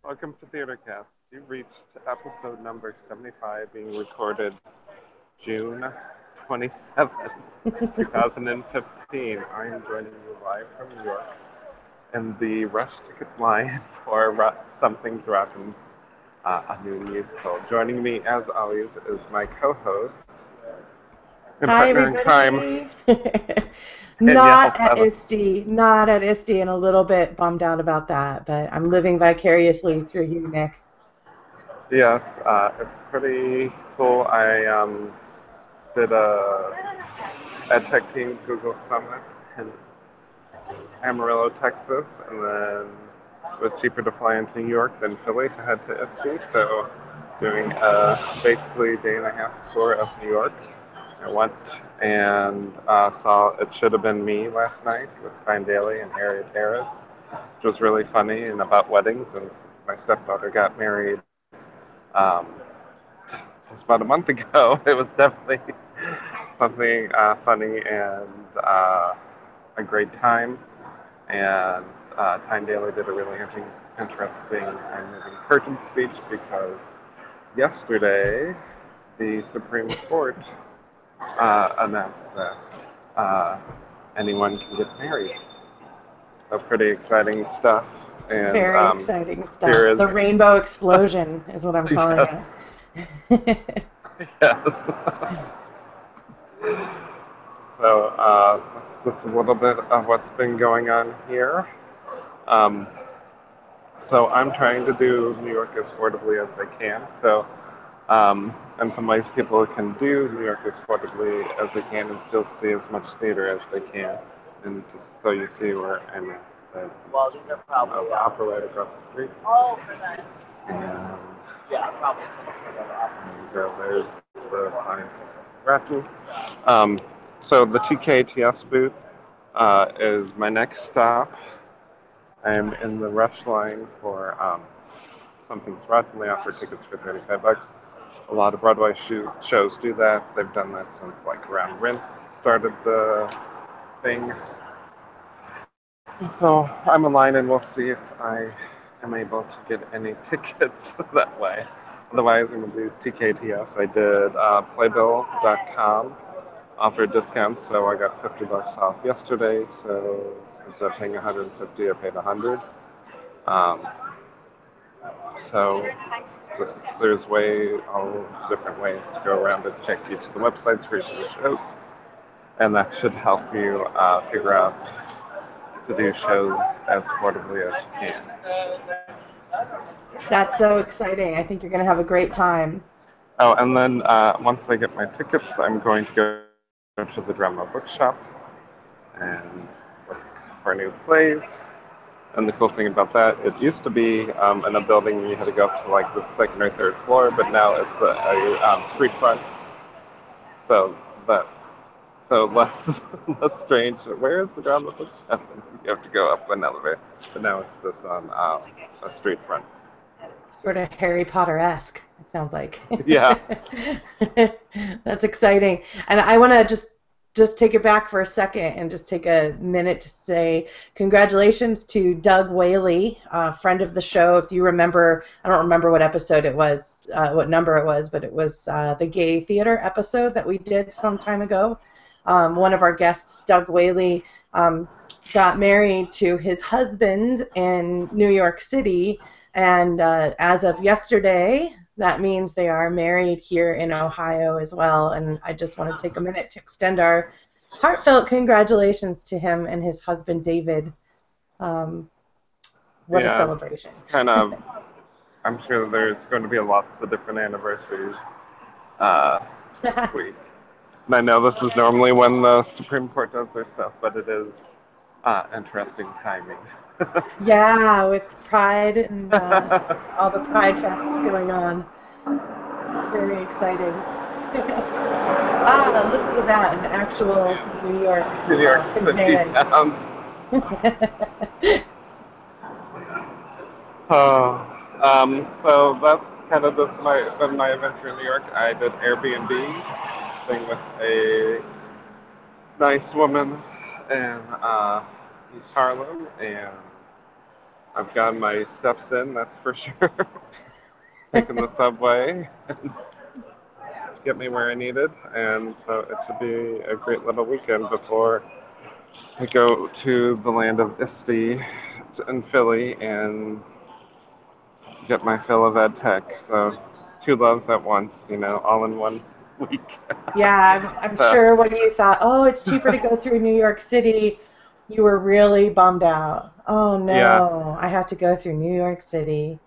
Welcome to TheatreCast. You've reached episode number 75, being recorded June 27th, 2015. I am joining you live from New York in the rush ticket line for Something's Rotten, a new musical. Joining me, as always, is my co-host and Hi, partner in crime, everybody. Danielle Not at Feather. ISTE, not at ISTE, and a little bit bummed out about that, but I'm living vicariously through you, Nick. Yes, it's pretty cool. I did a EdTech Team Google Summit in Amarillo, Texas, and then it was cheaper to fly into New York than Philly to head to ISTE, so doing a basically day and a half tour of New York. I went and saw It Should Have Been Me last night with Fine Daly and Harriet Harris, which was really funny and about weddings, and my stepdaughter got married um, just about a month ago. It was definitely something funny and a great time. And Time Daly did a really interesting and moving curtain speech because yesterday the Supreme Court announced that anyone can get married. So pretty exciting stuff. And Very exciting here stuff. is The rainbow explosion is what I'm calling yes, it. yes. So just a little bit of what's been going on here. Um, So I'm trying to do New York as affordably as I can. So, in some ways, people can do New York as affordably as they can and still see as much theater as they can. And just so you see where I'm at, the opera right across the street. And there's the science Rattle. Um, so the TKTS booth is my next stop. I'm in the rush line for Something's Rotten. They offer tickets for $35. A lot of Broadway shows do that. They've done that since like around Rent started the thing. And so I'm in line and we'll see if I am able to get any tickets that way. Otherwise, I'm going to do TKTS. I did playbill.com offered discounts, so I got $50 off yesterday. So instead of paying 150, I paid 100. Um, so there's all different ways to go around and check each of the websites for each of the shows, and that should help you figure out to do shows as affordably as you can. That's so exciting. I think you're going to have a great time. Oh, and then once I get my tickets, I'm going to go to the drama bookshop and look for new plays. And the cool thing about that, it used to be in a building you had to go up to like the second or third floor, but now it's a street front. So that less less strange. Where is the drama bookshop? You have to go up an elevator, but now it's this on a street front. Sort of Harry Potter-esque, it sounds like. Yeah, That's exciting. And I want to just take it back for a second and just take a minute to say congratulations to Doug Whaley, a friend of the show. If you remember, I don't remember what episode it was, what number it was, but it was the gay theater episode that we did some time ago. One of our guests, Doug Whaley, got married to his husband in New York City, and as of yesterday, that means they are married here in Ohio as well. And I just want to take a minute to extend our heartfelt congratulations to him and his husband, David. Um, what a yeah. celebration. Kind of. I'm sure there's going to be lots of different anniversaries this week. And I know this is normally when the Supreme Court does their stuff, but it is interesting timing. Yeah, with Pride and all the Pride fests going on. Very exciting. Listen to that, an actual New York New York City conveyance. sounds. Oh, so that's kind of been my adventure in New York. I did Airbnb, staying with a nice woman in East Harlem, and I've gotten my steps in, that's for sure. Taking the subway, get me where I needed, and so it should be a great little weekend before I go to the land of ISTE in Philly and get my fill of ed tech. So two loves at once, all in one week. Yeah, I'm So sure when you thought, oh, it's cheaper to go through New York City, you were really bummed out. Oh yeah. no, I have to go through New York City.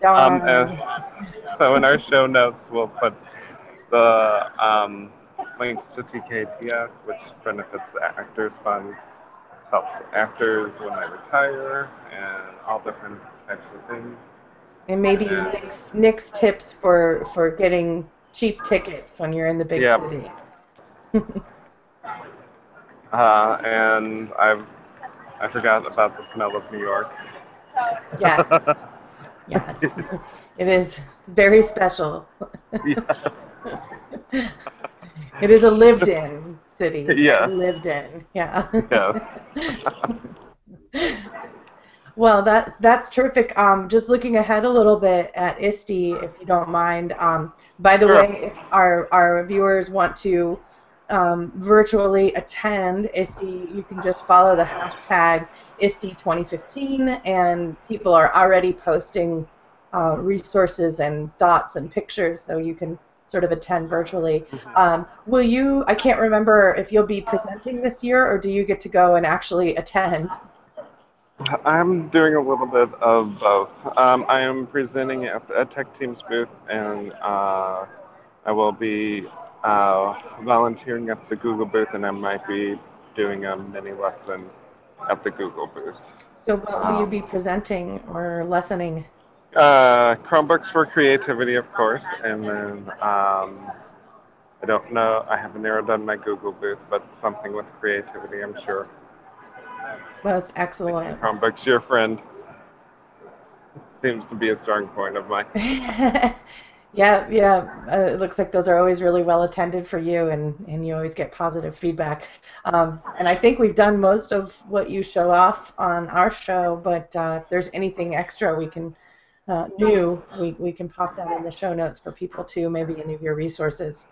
Darn. And so in our show notes, we'll put the links to TKTS, which benefits the Actors Fund, helps actors when they retire, and all different types of things. And maybe And Nick's tips for getting cheap tickets when you're in the big yeah, city. and I forgot about the smell of New York. Yes, yes. It is very special. Yeah. It is a lived in city. It's very Yes. lived in. Yeah. Yes. Well, that's terrific. Just looking ahead a little bit at ISTE, if you don't mind. By the Sure. way, if our viewers want to virtually attend ISTE, you can just follow the hashtag ISTE 2015, and people are already posting resources and thoughts and pictures, so you can sort of attend virtually. Will you? I can't remember if you'll be presenting this year, or do you get to go and actually attend? I'm doing a little bit of both. I am presenting at the EdTech Team's booth, and I will be volunteering at the Google booth, and I might be doing a mini lesson at the Google booth. So what will you Um, be presenting or lessoning? Chromebooks for creativity, of course, and then I don't know, I haven't narrowed down my Google booth, but something with creativity, I'm sure. Most Making excellent. Chromebooks your friend seems to be a strong point of mine. Yeah, yeah. It looks like those are always really well attended for you, and you always get positive feedback. And I think we've done most of what you show off on our show, but if there's anything extra we can pop that in the show notes for people too, maybe any of your resources.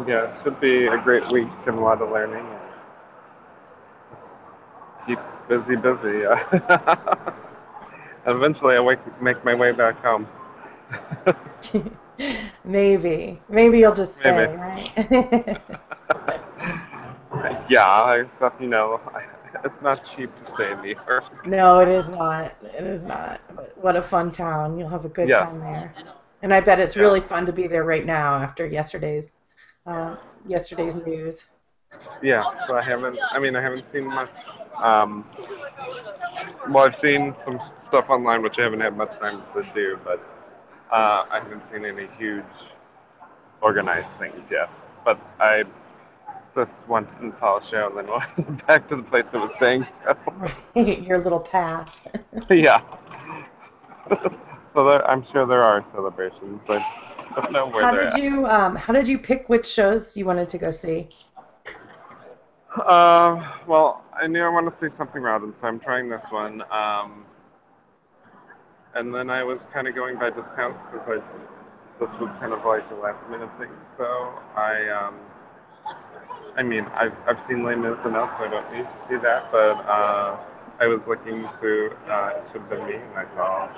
Yeah, it should be a great week and a lot of learning. And keep busy, busy. Eventually, make my way back home. Maybe you'll just Maybe. stay, right? Yeah, it's not cheap to stay in New York. No, it is not. It is not. But what a fun town. You'll have a good Yeah, time there. And I bet it's yeah, really fun to be there right now after yesterday's news. yeah. So I haven't seen much. Um, well, I've seen some stuff online which I haven't had much time to do, but I haven't seen any huge organized things yet. But I just went and saw a show and then went back to the place I was staying. So Right, your little path. yeah. So I'm sure there are celebrations. I just don't know where they're at. How did you pick which shows you wanted to go see? Well, I knew I wanted to see something Robin, so I'm trying this one. And then I was kind of going by discounts because this was kind of like a last minute thing. So I've seen Les Mis enough, so I don't need to see that. But I was looking through It Should Have Been Me, and I saw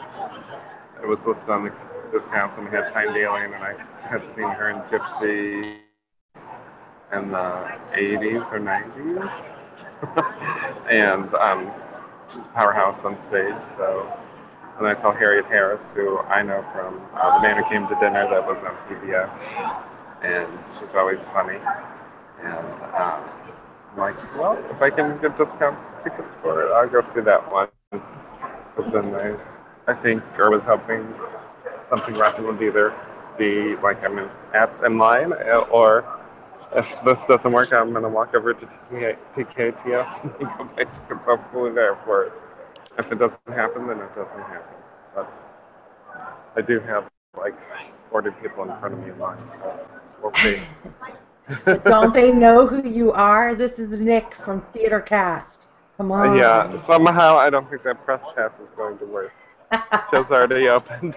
it was listed on the discounts, and we had Tyne Daly, and I had seen her in Gypsy in the 80s or 90s, and she's a powerhouse on stage. So, and I saw Harriet Harris, who I know from The Man Who Came to Dinner, that was on PBS, and she's always funny. And I'm like, well, if I can get discount tickets for it, I'll go see that one. Because then I think, or was hoping something Russian would either be like I'm in line, or if this doesn't work, I'm going to walk over to TKTS and go back because I'm fully there for it. If it doesn't happen, then it doesn't happen. But I do have like 40 people in front of me in line, so we'll see. But don't they know who you are? This is Nick from TheatreCast. Come Yeah, on. somehow I don't think that press pass is going to work. Show's already opened.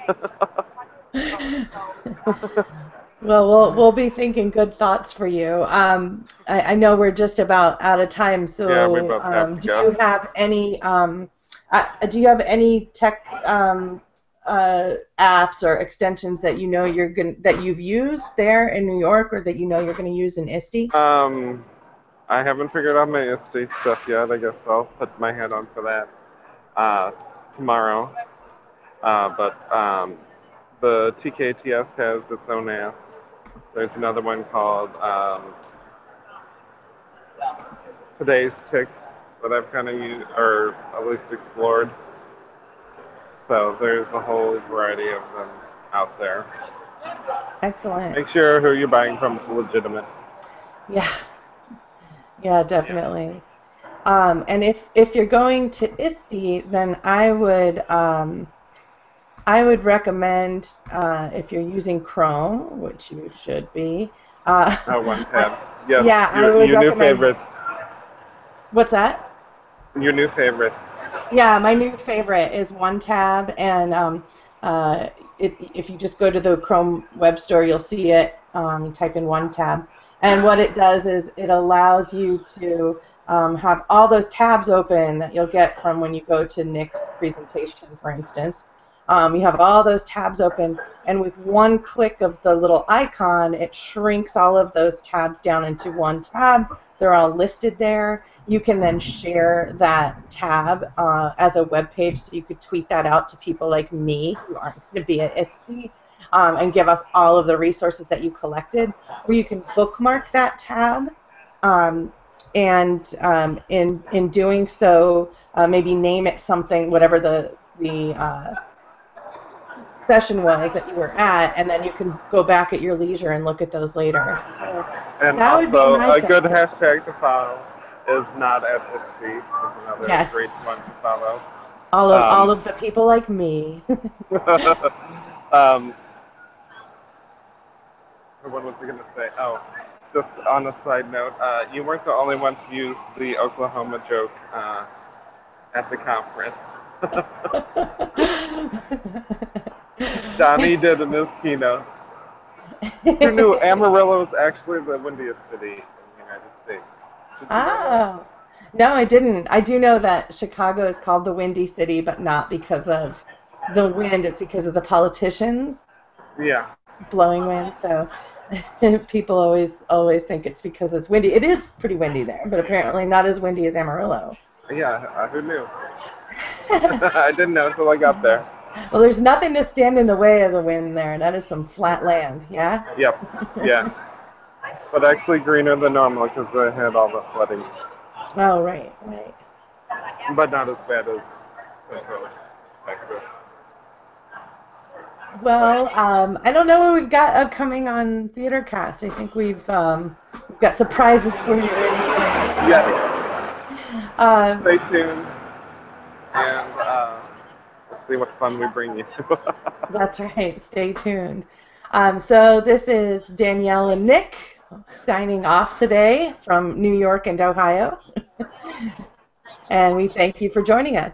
Well, we'll be thinking good thoughts for you. I know we're just about out of time, Yeah, we so both have to do go. you have any tech apps or extensions that you know that you've used there in New York, or that you know you're gonna use in ISTE? Um, I haven't figured out my ISTE stuff yet. I guess I'll put my head on for that uh, tomorrow. But the TKTS has its own app. There's another one called Today's Ticks that I've kind of used, or at least explored. So there's a whole variety of them out there. Excellent. Make sure who you're buying from is legitimate. Yeah, yeah, Yeah. definitely. And if you're going to ISTE, then I would recommend, if you're using Chrome, which you should be, Oh, one I, tab. Yes, yeah, I would your new recommend. favorite. What's that? Your new favorite. Yeah, my new favorite is One Tab, and if you just go to the Chrome Web Store, you'll see it. You type in One Tab, and what it does is it allows you to have all those tabs open that you'll get from when you go to Nick's presentation, for instance. You have all those tabs open, and with one click of the little icon, it shrinks all of those tabs down into one tab. They're all listed there. You can then share that tab as a web page, so you could tweet that out to people like me who aren't going to be at ISTE, and give us all of the resources that you collected. Or you can bookmark that tab, um, and in doing so, maybe name it something, whatever the session was that you were at, and then you can go back at your leisure and look at those later. So And that would be also, my a tip. good hashtag to follow is not at ISTE. Is another Yes, great one to follow. all Um, of the people like me. um, what was I going to say? Oh, just on a side note, you weren't the only one to use the Oklahoma joke at the conference. Johnny did in his keynote. Who knew Amarillo is actually the windiest city in the United States? Did you know that? Oh, no, I didn't. I do know that Chicago is called the Windy City, but not because of the wind. It's because of the politicians Yeah, blowing wind. So people always think it's because it's windy. It is pretty windy there, but apparently not as windy as Amarillo. yeah. Who knew? I didn't know until I got there. Well, there's nothing to stand in the way of the wind there. That is some flat land, yeah? Yep. Yeah. But actually greener than normal because I had all the flooding. Oh, right, right. But not as bad as Central Texas. Well, I don't know what we've got upcoming on TheatreCast. I think we've got surprises for you in the Yes. um, Stay tuned and let's see what fun we bring you. that's right. Stay tuned. So this is Danielle and Nick signing off today from New York and Ohio, and we thank you for joining us.